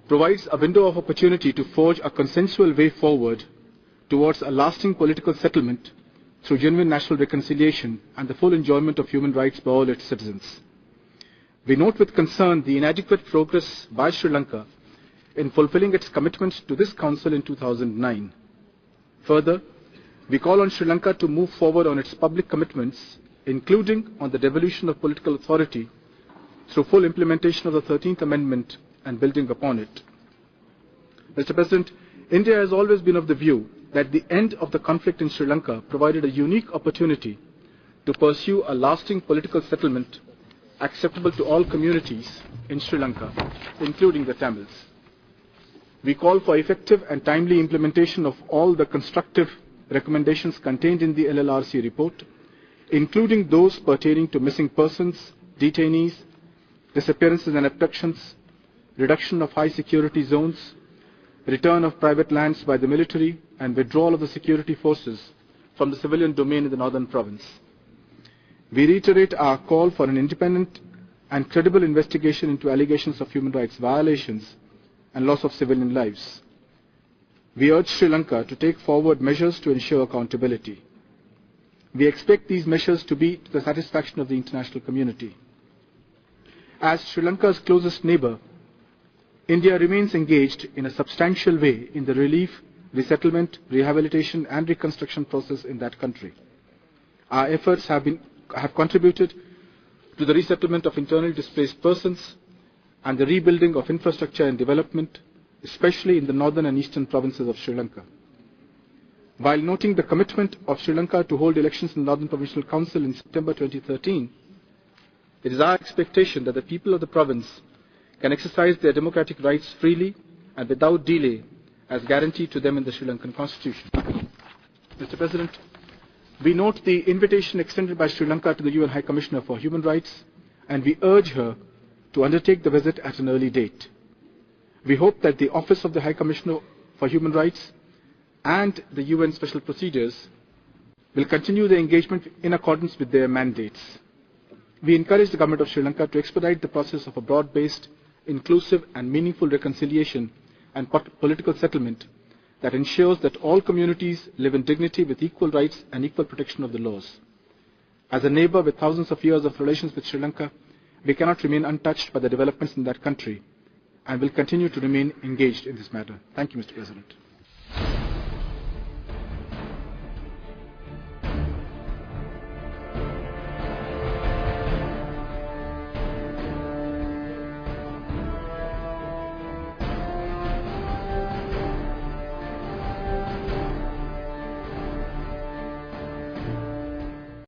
provides a window of opportunity to forge a consensual way forward towards a lasting political settlement through genuine national reconciliation and the full enjoyment of human rights by all its citizens. We note with concern the inadequate progress by Sri Lanka in fulfilling its commitments to this Council in 2009. Further, we call on Sri Lanka to move forward on its public commitments, including on the devolution of political authority through full implementation of the 13th Amendment and building upon it. Mr. President, India has always been of the view that the end of the conflict in Sri Lanka provided a unique opportunity to pursue a lasting political settlement acceptable to all communities in Sri Lanka, including the Tamils. We call for effective and timely implementation of all the constructive recommendations contained in the LLRC report, including those pertaining to missing persons, detainees, disappearances and abductions, reduction of high security zones, return of private lands by the military, and withdrawal of the security forces from the civilian domain in the northern province. We reiterate our call for an independent and credible investigation into allegations of human rights violations and loss of civilian lives. We urge Sri Lanka to take forward measures to ensure accountability. We expect these measures to be to the satisfaction of the international community. As Sri Lanka's closest neighbor, India remains engaged in a substantial way in the relief, resettlement, rehabilitation and reconstruction process in that country. Our efforts have contributed to the resettlement of internally displaced persons and the rebuilding of infrastructure and development, especially in the northern and eastern provinces of Sri Lanka. While noting the commitment of Sri Lanka to hold elections in the Northern Provincial Council in September 2013, it is our expectation that the people of the province can exercise their democratic rights freely and without delay as guaranteed to them in the Sri Lankan Constitution. Mr. President, we note the invitation extended by Sri Lanka to the UN High Commissioner for Human Rights, and we urge her to undertake the visit at an early date. We hope that the Office of the High Commissioner for Human Rights and the UN Special Procedures will continue their engagement in accordance with their mandates. We encourage the Government of Sri Lanka to expedite the process of a broad-based, inclusive and meaningful reconciliation and political settlement that ensures that all communities live in dignity with equal rights and equal protection of the laws. As a neighbor with thousands of years of relations with Sri Lanka, we cannot remain untouched by the developments in that country and will continue to remain engaged in this matter. Thank you, Mr. President.